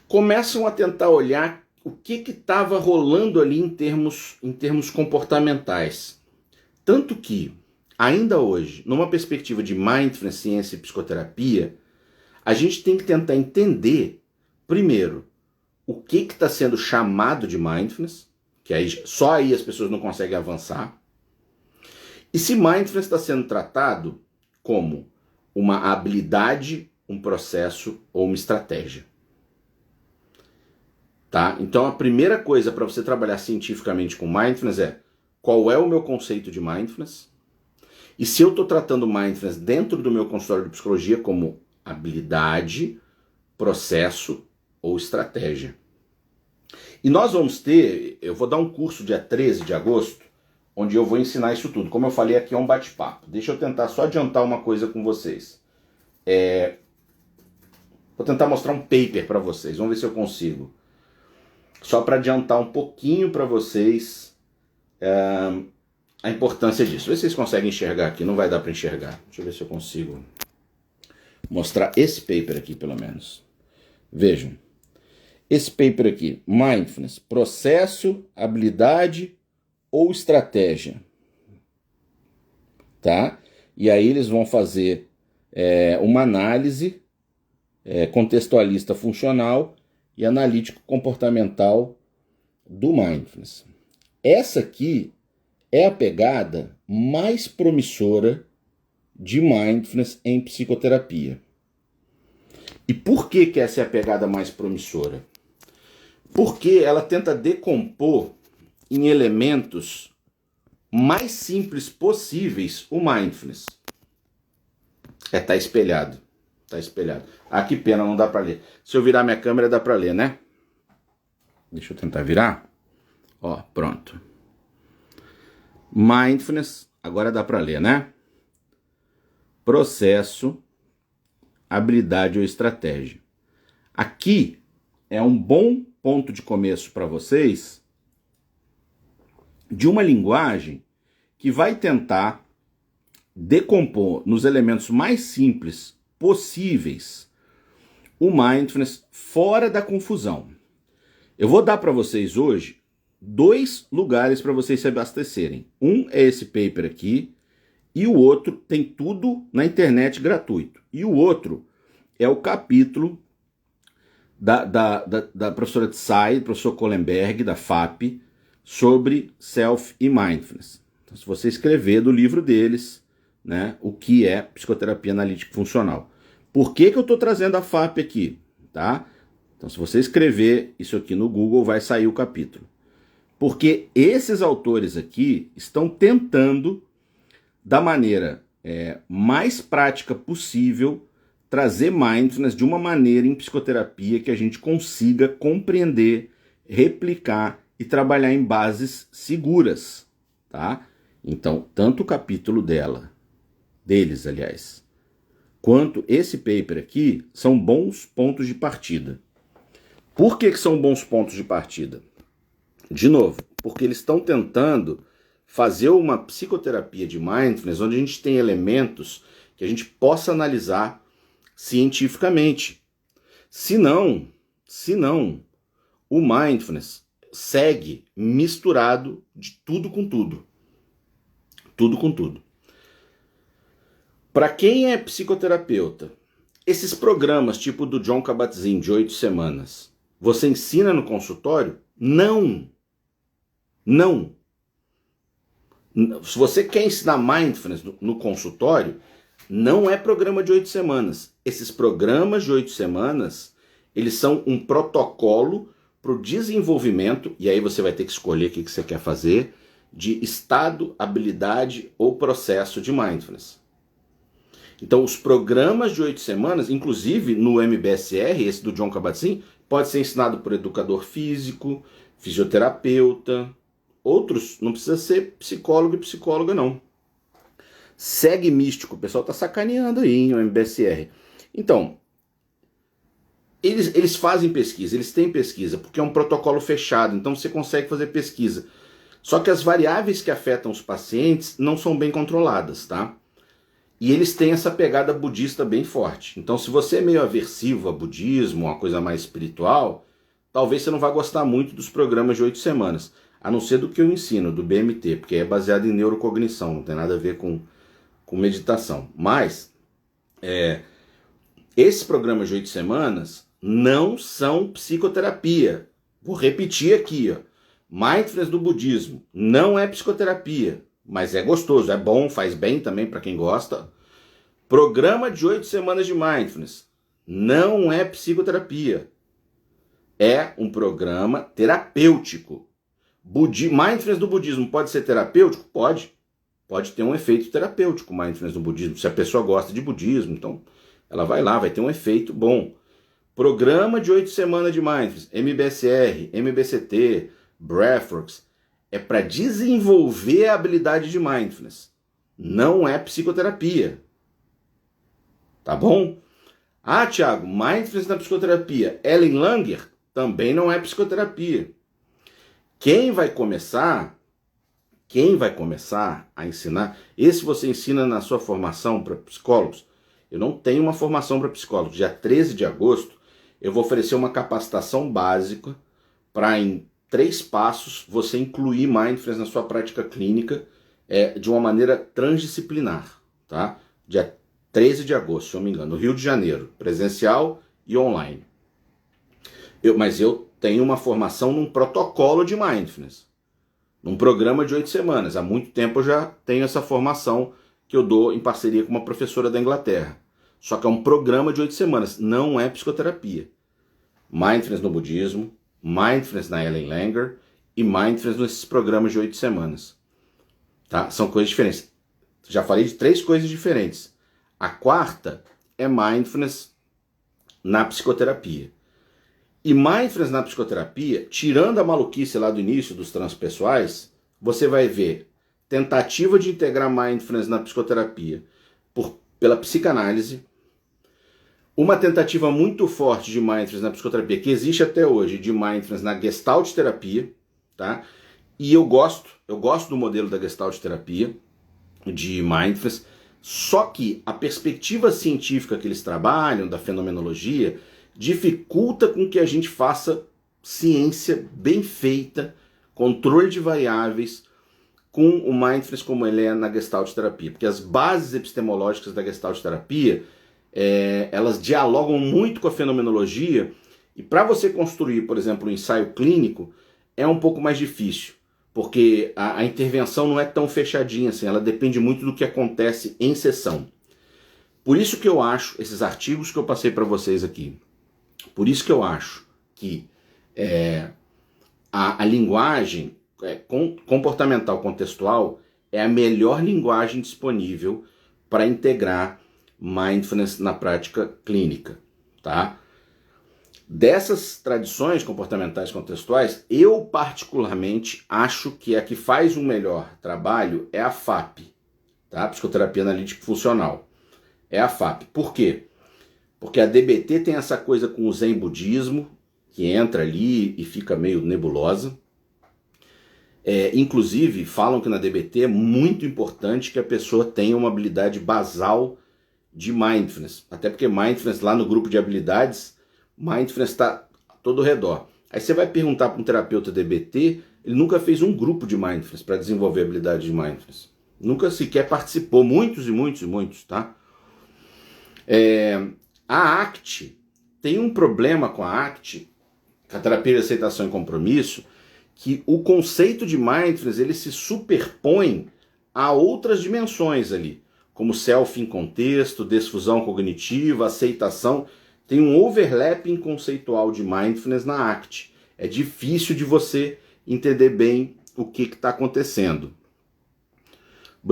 começam a tentar olhar o que estava rolando ali em termos comportamentais. Tanto que, ainda hoje, numa perspectiva de mindfulness, ciência e psicoterapia, a gente tem que tentar entender, primeiro, o que está sendo chamado de mindfulness, que aí, só aí as pessoas não conseguem avançar. E se mindfulness está sendo tratado como uma habilidade, um processo ou uma estratégia. Tá? Então a primeira coisa para você trabalhar cientificamente com mindfulness é qual é o meu conceito de mindfulness, e se eu estou tratando mindfulness dentro do meu consultório de psicologia como habilidade, processo ou estratégia. E nós vamos ter, eu vou dar um curso dia 13 de agosto, onde eu vou ensinar isso tudo. Como eu falei, aqui é um bate-papo. Deixa eu tentar só adiantar uma coisa com vocês. Vou tentar mostrar um paper para vocês, vamos ver se eu consigo. Só para adiantar um pouquinho para vocês a importância disso. Vê se vocês conseguem enxergar aqui, não vai dar para enxergar. Deixa eu ver se eu consigo mostrar esse paper aqui, pelo menos. Vejam. Esse paper aqui, mindfulness, processo, habilidade ou estratégia, tá? E aí eles vão fazer uma análise contextualista funcional e analítico comportamental do mindfulness. Essa aqui é a pegada mais promissora de mindfulness em psicoterapia. E por que essa é a pegada mais promissora? Porque ela tenta decompor em elementos mais simples possíveis o mindfulness. Tá espelhado. Tá espelhado. Ah, que pena, não dá para ler. Se eu virar minha câmera dá para ler, né? Deixa eu tentar virar. Ó, pronto. Mindfulness, agora dá para ler, né? Processo, habilidade ou estratégia. Aqui é um bom ponto de começo para vocês de uma linguagem que vai tentar decompor nos elementos mais simples possíveis o mindfulness fora da confusão. Eu vou dar para vocês hoje 2 lugares para vocês se abastecerem. Um é esse paper aqui e o outro tem tudo na internet gratuito. E o outro é o capítulo da professora Tsai, professor Kohlenberg, da FAP, sobre Self e Mindfulness. Então, se você escrever do livro deles, né, o que é psicoterapia analítica funcional. Por que eu estou trazendo a FAP aqui? Tá? Então, se você escrever isso aqui no Google, vai sair o capítulo. Porque esses autores aqui estão tentando, da maneira mais prática possível, trazer mindfulness de uma maneira em psicoterapia que a gente consiga compreender, replicar e trabalhar em bases seguras, tá? Então, tanto o capítulo deles, aliás, quanto esse paper aqui são bons pontos de partida. Por que são bons pontos de partida? De novo, porque eles estão tentando fazer uma psicoterapia de mindfulness onde a gente tem elementos que a gente possa analisar cientificamente. Se não, o mindfulness segue misturado de tudo com tudo. Tudo com tudo. Para quem é psicoterapeuta, esses programas tipo do Jon Kabat-Zinn de 8 semanas, você ensina no consultório? Não. Não. Se você quer ensinar mindfulness no consultório, não é programa de 8 semanas. Esses programas de 8 semanas, eles são um protocolo para o desenvolvimento, e aí você vai ter que escolher o que você quer fazer, de estado, habilidade ou processo de mindfulness. Então, os programas de 8 semanas, inclusive no MBSR, esse do Jon Kabat-Zinn, pode ser ensinado por educador físico, fisioterapeuta, outros, não precisa ser psicólogo e psicóloga, não. Segue místico, o pessoal tá sacaneando aí, hein, o MBSR. Então, eles fazem pesquisa, eles têm pesquisa, porque é um protocolo fechado, então você consegue fazer pesquisa. Só que as variáveis que afetam os pacientes não são bem controladas, tá? E eles têm essa pegada budista bem forte. Então, se você é meio aversivo a budismo, uma coisa mais espiritual, talvez você não vá gostar muito dos programas de 8 semanas. A não ser do que eu ensino, do BMT, porque é baseado em neurocognição, não tem nada a ver com meditação. Mas, esses programas de 8 semanas não são psicoterapia. Vou repetir aqui, ó. Mindfulness do budismo não é psicoterapia, mas é gostoso, é bom, faz bem também para quem gosta. Programa de 8 semanas de mindfulness não é psicoterapia. É um programa terapêutico. Mindfulness do budismo pode ser terapêutico? Pode. Pode ter um efeito terapêutico, mindfulness do budismo. Se a pessoa gosta de budismo, então ela vai lá, vai ter um efeito bom. Programa de 8 semanas de mindfulness, MBSR, MBCT, Breathworks, é para desenvolver a habilidade de mindfulness. Não é psicoterapia. Tá bom? Ah, Thiago, mindfulness na psicoterapia. Ellen Langer também não é psicoterapia. Quem vai começar a ensinar, esse você ensina na sua formação para psicólogos. Eu não tenho uma formação para psicólogos. Dia 13 de agosto, eu vou oferecer uma capacitação básica para, em 3 passos, você incluir mindfulness na sua prática clínica de uma maneira transdisciplinar, tá? Dia 13 de agosto, se eu não me engano, no Rio de Janeiro, presencial e online. Mas eu tenho uma formação num protocolo de mindfulness, num programa de 8 semanas. Há muito tempo eu já tenho essa formação que eu dou em parceria com uma professora da Inglaterra. Só que é um programa de 8 semanas, não é psicoterapia. Mindfulness no budismo, mindfulness na Ellen Langer e mindfulness nesses programas de 8 semanas. Tá? São coisas diferentes. Já falei de 3 coisas diferentes. A quarta é mindfulness na psicoterapia. E mindfulness na psicoterapia, tirando a maluquice lá do início dos transpessoais, você vai ver tentativa de integrar mindfulness na psicoterapia pela psicanálise, uma tentativa muito forte de mindfulness na psicoterapia, que existe até hoje, de mindfulness na gestalt terapia, tá? E eu gosto do modelo da gestalt terapia, de mindfulness, só que a perspectiva científica que eles trabalham, da fenomenologia, dificulta com que a gente faça ciência bem feita, controle de variáveis, com o mindfulness como ele é na gestalt terapia. Porque as bases epistemológicas da gestalt terapia, elas dialogam muito com a fenomenologia, e para você construir, por exemplo, um ensaio clínico, é um pouco mais difícil, porque a intervenção não é tão fechadinha assim, ela depende muito do que acontece em sessão. Por isso que eu acho, esses artigos que eu passei para vocês aqui, por isso que eu acho que a linguagem comportamental contextual é a melhor linguagem disponível para integrar mindfulness na prática clínica, tá? Dessas tradições comportamentais contextuais, eu particularmente acho que a que faz um melhor trabalho é a FAP, tá? Psicoterapia Analítica Funcional. É a FAP. Por quê? Porque a DBT tem essa coisa com o Zen budismo, que entra ali e fica meio nebulosa. Inclusive, falam que na DBT é muito importante que a pessoa tenha uma habilidade basal de mindfulness. Até porque mindfulness, lá no grupo de habilidades, mindfulness está todo ao redor. Aí você vai perguntar para um terapeuta DBT, ele nunca fez um grupo de mindfulness para desenvolver a habilidade de mindfulness. Nunca sequer participou. Muitos e muitos e muitos, tá? A ACT, tem um problema com a ACT, a terapia de aceitação e compromisso, que o conceito de mindfulness ele se superpõe a outras dimensões ali, como self em contexto, desfusão cognitiva, aceitação. Tem um overlapping conceitual de mindfulness na ACT. É difícil de você entender bem o que está acontecendo. O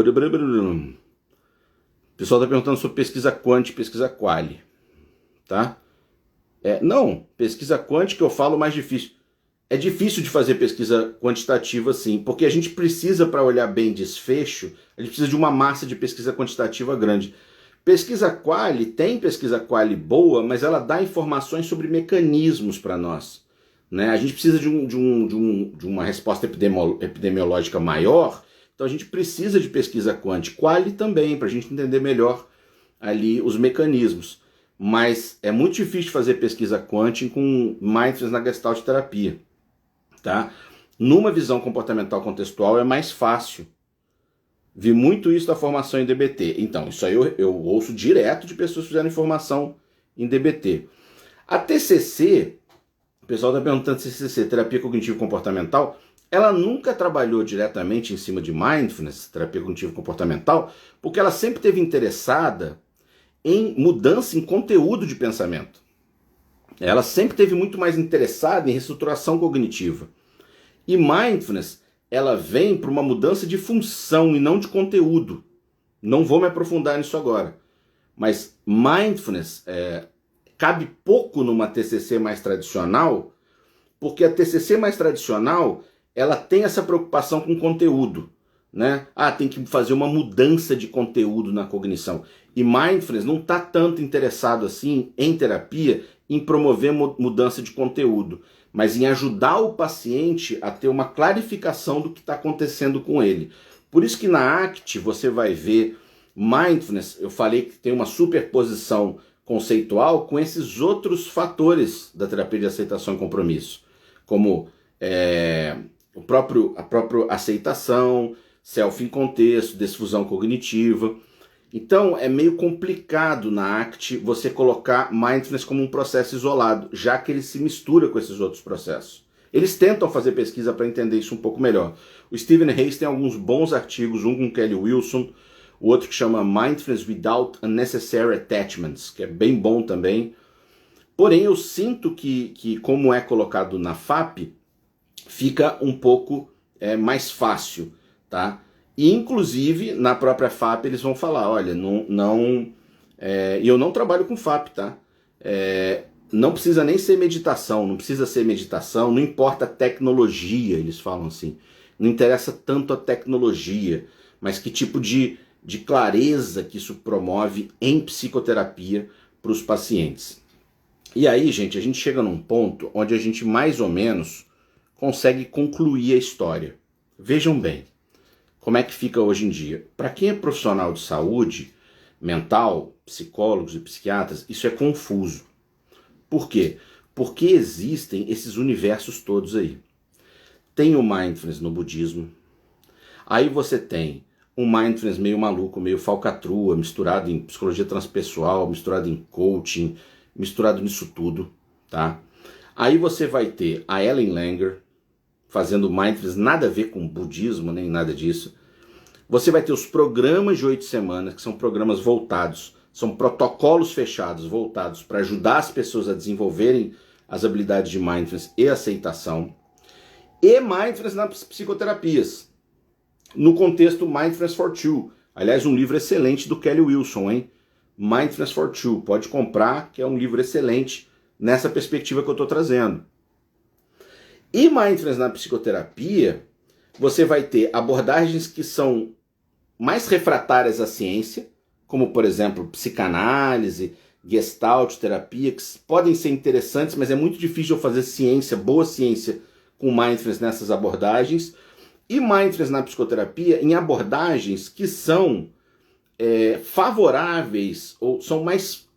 pessoal está perguntando sobre pesquisa quant e pesquisa quali. Tá? Não, pesquisa quant que eu falo mais difícil. É difícil de fazer pesquisa quantitativa, sim, porque a gente precisa, para olhar bem desfecho, a gente precisa de uma massa de pesquisa quantitativa grande. Pesquisa quali, tem pesquisa quali boa, mas ela dá informações sobre mecanismos para nós. Né? A gente precisa de uma resposta epidemiológica maior, então a gente precisa de pesquisa quant. Quali também, para a gente entender melhor ali os mecanismos. Mas é muito difícil fazer pesquisa quant com mindfulness na gestalt terapia. Tá? Numa visão comportamental contextual é mais fácil. Vi muito isso da formação em DBT. Então, isso aí eu ouço direto de pessoas que fizeram formação em DBT. A TCC, o pessoal está perguntando se TCC, terapia cognitivo comportamental, ela nunca trabalhou diretamente em cima de mindfulness, terapia cognitivo comportamental, porque ela sempre esteve interessada em mudança em conteúdo de pensamento. Ela sempre esteve muito mais interessada em reestruturação cognitiva. E mindfulness, ela vem para uma mudança de função e não de conteúdo. Não vou me aprofundar nisso agora. Mas mindfulness cabe pouco numa TCC mais tradicional, porque a TCC mais tradicional, ela tem essa preocupação com conteúdo. Né? Tem que fazer uma mudança de conteúdo na cognição. E mindfulness não está tanto interessado assim em terapia em promover mudança de conteúdo, mas em ajudar o paciente a ter uma clarificação do que está acontecendo com ele. Por isso que na ACT você vai ver mindfulness, eu falei que tem uma superposição conceitual com esses outros fatores da terapia de aceitação e compromisso, como a própria aceitação, self em contexto, desfusão cognitiva. Então é meio complicado na ACT você colocar mindfulness como um processo isolado, já que ele se mistura com esses outros processos. Eles tentam fazer pesquisa para entender isso um pouco melhor. O Stephen Hayes tem alguns bons artigos, um com Kelly Wilson, o outro que chama Mindfulness Without Unnecessary Attachments, que é bem bom também. Porém, eu sinto que como é colocado na FAP, fica um pouco mais fácil, tá? E, inclusive, na própria FAP eles vão falar, olha, eu não trabalho com FAP, tá? não precisa nem ser meditação, não precisa ser meditação, não importa a tecnologia, eles falam assim. Não interessa tanto a tecnologia, mas que tipo de clareza que isso promove em psicoterapia para os pacientes. E aí, gente, a gente chega num ponto onde a gente mais ou menos consegue concluir a história. Vejam bem, como é que fica hoje em dia. Para quem é profissional de saúde mental, psicólogos e psiquiatras, isso é confuso. Por quê? Porque existem esses universos todos aí. Tem o mindfulness no budismo, aí você tem um mindfulness meio maluco, meio falcatrua, misturado em psicologia transpessoal, misturado em coaching, misturado nisso tudo, tá? Aí você vai ter a Ellen Langer fazendo mindfulness, nada a ver com budismo, nem nada disso. Você vai ter os programas de 8 semanas, que são programas voltados, são protocolos fechados voltados para ajudar as pessoas a desenvolverem as habilidades de mindfulness e aceitação. E mindfulness nas psicoterapias, no contexto Mindfulness for Two. Aliás, um livro excelente do Kelly Wilson, hein? Mindfulness for Two, pode comprar, que é um livro excelente nessa perspectiva que eu estou trazendo. E Mindfulness na psicoterapia, você vai ter abordagens que são mais refratárias à ciência, como, por exemplo, psicanálise, gestalt, terapia, que podem ser interessantes, mas é muito difícil eu fazer ciência, boa ciência, com mindfulness nessas abordagens. E mindfulness na psicoterapia em abordagens que são favoráveis, ou são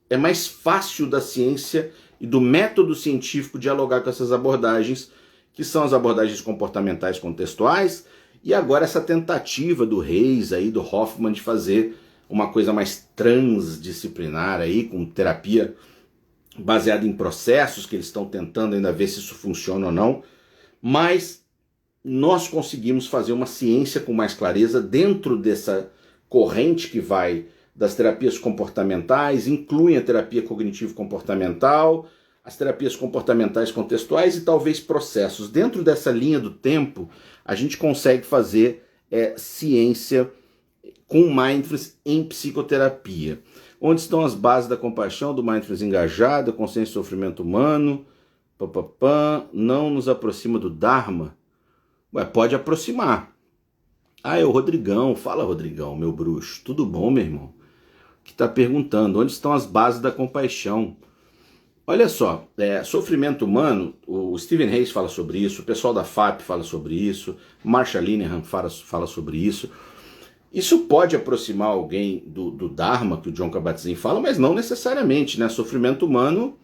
é mais fácil da ciência e do método científico dialogar com essas abordagens, que são as abordagens comportamentais contextuais, e agora essa tentativa do Reis aí, do Hoffman, de fazer uma coisa mais transdisciplinar aí, com terapia baseada em processos, que eles estão tentando ainda ver se isso funciona ou não, mas nós conseguimos fazer uma ciência com mais clareza dentro dessa corrente que vai das terapias comportamentais, incluem a terapia cognitivo-comportamental, as terapias comportamentais contextuais e talvez processos. Dentro dessa linha do tempo, a gente consegue fazer ciência com mindfulness em psicoterapia. Onde estão as bases da compaixão, do mindfulness engajado, consciência do sofrimento humano, não nos aproxima do Dharma? Ué, pode aproximar. É o Rodrigão. Fala, Rodrigão, meu bruxo. Tudo bom, meu irmão? Que está perguntando, onde estão as bases da compaixão? Olha só, sofrimento humano, o Stephen Hayes fala sobre isso, o pessoal da FAP fala sobre isso, Marsha Linehan fala sobre isso. Isso pode aproximar alguém do Dharma, que o John Kabat-Zinn fala, mas não necessariamente, né? Sofrimento humano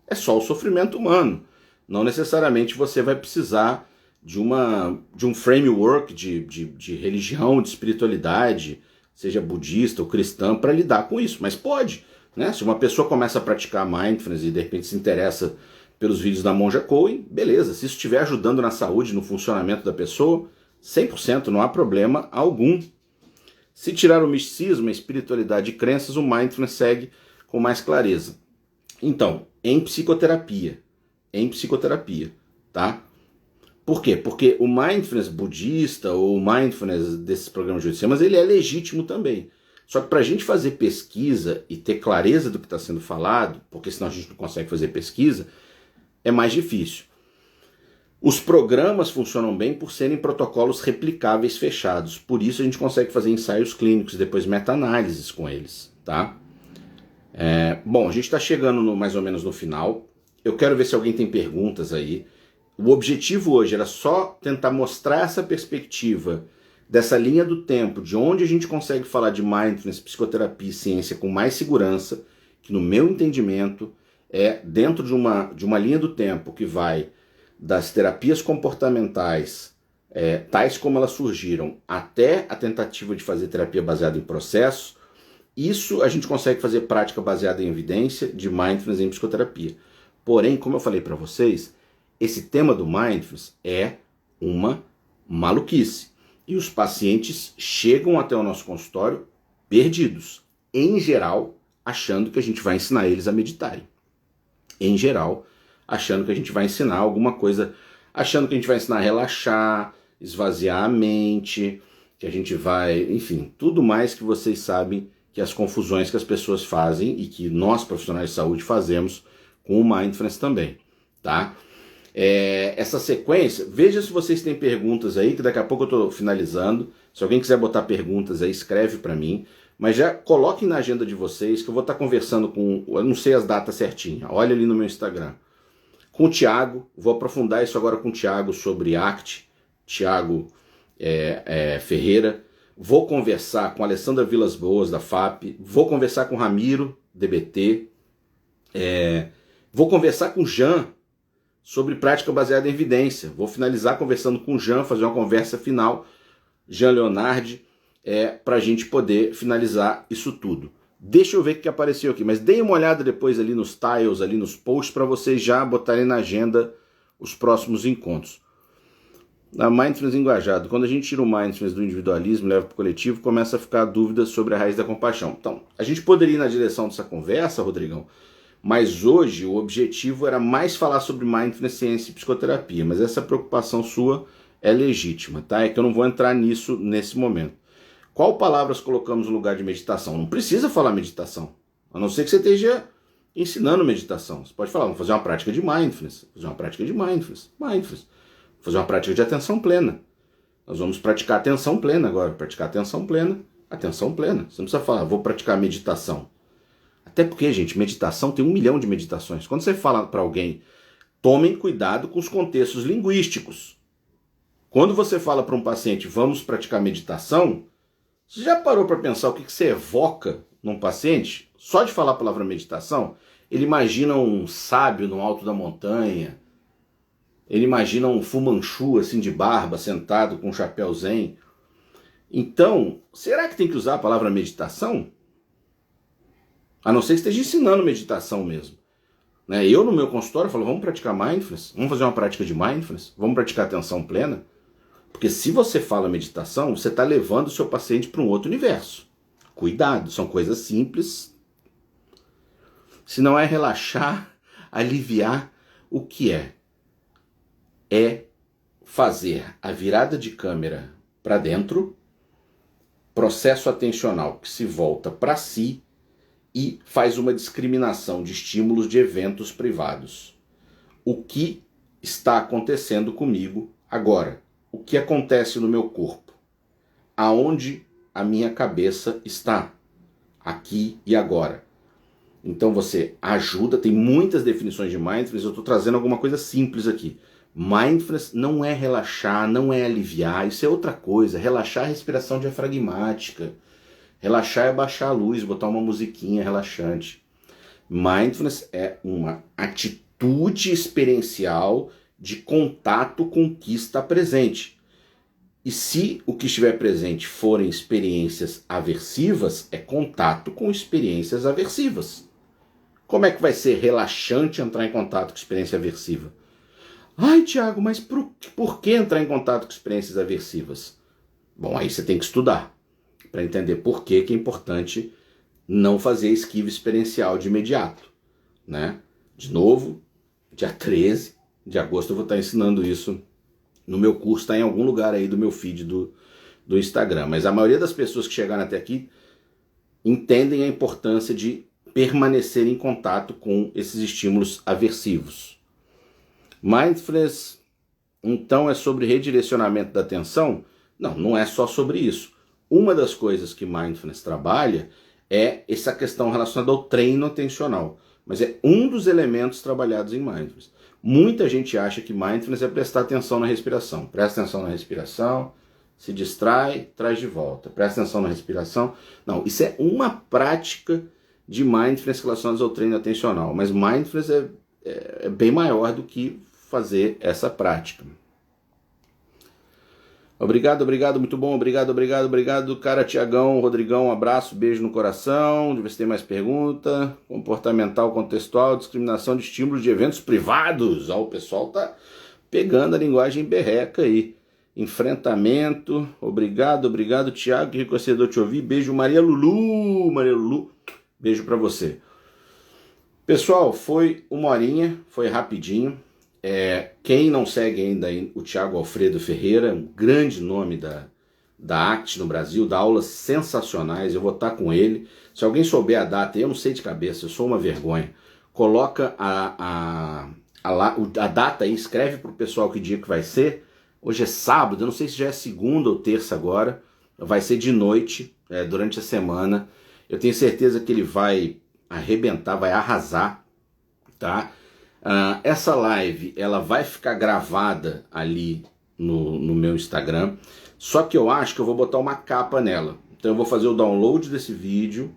é só o sofrimento humano. Não necessariamente você vai precisar de um framework de religião, de espiritualidade, seja budista ou cristã, para lidar com isso, mas pode. Né? Se uma pessoa começa a praticar mindfulness e de repente se interessa pelos vídeos da Monja Coen, beleza, se isso estiver ajudando na saúde, no funcionamento da pessoa, 100%, não há problema algum. Se tirar o misticismo, a espiritualidade e crenças, o mindfulness segue com mais clareza. Então, em psicoterapia, tá? Por quê? Porque o mindfulness budista ou o mindfulness desses programas de 8 semanas, ele é legítimo também. Só que para a gente fazer pesquisa e ter clareza do que está sendo falado, porque senão a gente não consegue fazer pesquisa, é mais difícil. Os programas funcionam bem por serem protocolos replicáveis fechados. Por isso a gente consegue fazer ensaios clínicos e depois meta-análises com eles. Tá? Bom, a gente está chegando mais ou menos no final. Eu quero ver se alguém tem perguntas aí. O objetivo hoje era só tentar mostrar essa perspectiva dessa linha do tempo, de onde a gente consegue falar de mindfulness, psicoterapia e ciência com mais segurança, que no meu entendimento é dentro de uma linha do tempo que vai das terapias comportamentais, tais como elas surgiram, até a tentativa de fazer terapia baseada em processos. Isso a gente consegue fazer prática baseada em evidência de mindfulness em psicoterapia. Porém, como eu falei para vocês, esse tema do mindfulness é uma maluquice. E os pacientes chegam até o nosso consultório perdidos, em geral, achando que a gente vai ensinar eles a meditarem. Em geral, achando que a gente vai ensinar alguma coisa, achando que a gente vai ensinar a relaxar, esvaziar a mente, que a gente vai, enfim, tudo mais que vocês sabem que as confusões que as pessoas fazem e que nós, profissionais de saúde, fazemos com o Mindfulness também, tá? Essa sequência, veja se vocês têm perguntas aí, que daqui a pouco eu estou finalizando. Se alguém quiser botar perguntas aí, escreve para mim. Mas já coloquem na agenda de vocês, que eu vou estar conversando com, eu não sei as datas certinhas, olha ali no meu Instagram, com o Thiago, vou aprofundar isso agora com o Thiago sobre ACT, Thiago Ferreira. Vou conversar com a Alessandra Vilas Boas, da FAP, vou conversar com o Ramiro, DBT, vou conversar com o Jean, sobre prática baseada em evidência. Vou finalizar conversando com o Jean, fazer uma conversa final, Jean Leonardi, para a gente poder finalizar isso tudo. Deixa eu ver o que apareceu aqui, mas deem uma olhada depois ali nos tiles, ali nos posts, para vocês já botarem na agenda os próximos encontros. Na Mindfulness engajado, quando a gente tira o Mindfulness do individualismo, leva para o coletivo, começa a ficar a dúvida sobre a raiz da compaixão. Então, a gente poderia ir na direção dessa conversa, Rodrigão, mas hoje o objetivo era mais falar sobre Mindfulness, ciência e psicoterapia, mas essa preocupação sua é legítima, tá? É que eu não vou entrar nisso nesse momento. Qual palavras colocamos no lugar de meditação? Não precisa falar meditação, a não ser que você esteja ensinando meditação. Você pode falar, vamos fazer uma prática de Mindfulness, fazer uma prática de Mindfulness, fazer uma prática de atenção plena. Nós vamos praticar atenção plena agora, praticar atenção plena. Você não precisa falar, vou praticar meditação. Até porque, gente, meditação tem 1 milhão de meditações. Quando você fala para alguém, tomem cuidado com os contextos linguísticos. Quando você fala para um paciente, vamos praticar meditação, você já parou para pensar o que você evoca num paciente? Só de falar a palavra meditação, ele imagina um sábio no alto da montanha, ele imagina um Fu Manchu assim de barba, sentado com um chapéu zen. Então, será que tem que usar a palavra meditação? A não ser que esteja ensinando meditação mesmo. Eu no meu consultório falo, vamos praticar Mindfulness, vamos fazer uma prática de Mindfulness, vamos praticar atenção plena. Porque se você fala meditação, você está levando o seu paciente para um outro universo. Cuidado, são coisas simples. Se não é relaxar, aliviar, o que é? É fazer a virada de câmera para dentro, processo atencional que se volta para si, e faz uma discriminação de estímulos de eventos privados. O que está acontecendo comigo agora? O que acontece no meu corpo? Aonde a minha cabeça está? Aqui e agora. Então você ajuda, tem muitas definições de Mindfulness, eu estou trazendo alguma coisa simples aqui. Mindfulness não é relaxar, não é aliviar, isso é outra coisa. Relaxar é respiração diafragmática. Relaxar é baixar a luz, botar uma musiquinha relaxante. Mindfulness é uma atitude experiencial de contato com o que está presente. E se o que estiver presente forem experiências aversivas, é contato com experiências aversivas. Como é que vai ser relaxante entrar em contato com experiência aversiva? Ai, Tiago, mas por que entrar em contato com experiências aversivas? Bom, aí você tem que estudar para entender por que é importante não fazer esquiva experiencial de imediato, De novo, dia 13 de agosto eu vou estar ensinando isso no meu curso, está em algum lugar aí do meu feed do Instagram. Mas a maioria das pessoas que chegaram até aqui entendem a importância de permanecer em contato com esses estímulos aversivos. Mindfulness, então, é sobre redirecionamento da atenção? Não, não é só sobre isso. Uma das coisas que Mindfulness trabalha é essa questão relacionada ao treino atencional. Mas é um dos elementos trabalhados em Mindfulness. Muita gente acha que Mindfulness é prestar atenção na respiração. Presta atenção na respiração, se distrai, traz de volta. Presta atenção na respiração. Não, isso é uma prática de Mindfulness relacionada ao treino atencional. Mas Mindfulness é bem maior do que fazer essa prática. Obrigado, muito bom, obrigado, cara, Tiagão, Rodrigão, um abraço, beijo no coração, deixa eu ver se tem mais pergunta. Comportamental, contextual, discriminação de estímulos de eventos privados, o pessoal tá pegando a linguagem berreca aí. Enfrentamento, obrigado, Tiago, que reconhecedor te ouvir, beijo, Maria Lulu, beijo pra você. Pessoal, foi 1 horinha, foi rapidinho. Quem não segue ainda o Thiago Alfredo Ferreira, um grande nome da ACT no Brasil, dá aulas sensacionais, eu vou estar com ele. Se alguém souber a data, eu não sei de cabeça, eu sou uma vergonha. coloca a data aí, escreve para o pessoal que dia que vai ser. Hoje é sábado, eu não sei se já é segunda ou terça agora, vai ser de noite, durante a semana. Eu tenho certeza que ele vai arrebentar, vai arrasar, tá? Essa live, ela vai ficar gravada ali no meu Instagram, só que eu acho que eu vou botar uma capa nela. Então eu vou fazer o download desse vídeo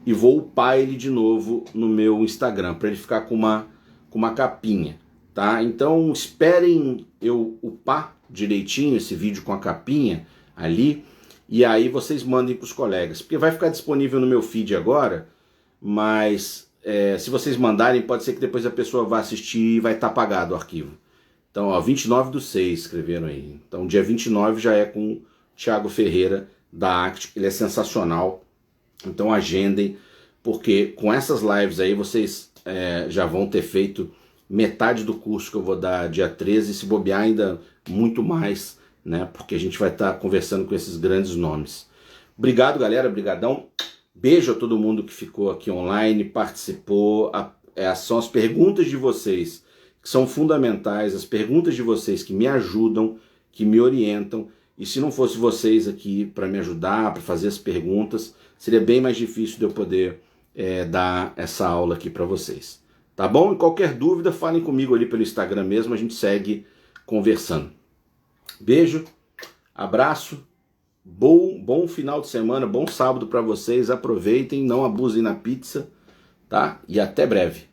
e vou upar ele de novo no meu Instagram, para ele ficar com uma capinha, tá? Então esperem eu upar direitinho esse vídeo com a capinha ali, e aí vocês mandem para os colegas, porque vai ficar disponível no meu feed agora, mas se vocês mandarem, pode ser que depois a pessoa vá assistir e vai estar apagado o arquivo. Então, ó, 29/6 escreveram aí. Então, dia 29 já é com o Thiago Ferreira da Act, ele é sensacional. Então agendem, porque com essas lives aí vocês já vão ter feito metade do curso que eu vou dar dia 13, se bobear ainda muito mais, né? Porque a gente vai estar conversando com esses grandes nomes. Obrigado, galera, brigadão. Beijo a todo mundo que ficou aqui online, participou. São as perguntas de vocês que são fundamentais, as perguntas de vocês que me ajudam, que me orientam. E se não fosse vocês aqui para me ajudar, para fazer as perguntas, seria bem mais difícil de eu poder dar essa aula aqui para vocês. Tá bom? E qualquer dúvida, falem comigo ali pelo Instagram mesmo, a gente segue conversando. Beijo, abraço, bom final de semana, bom sábado para vocês, aproveitem, não abusem na pizza, tá? E até breve.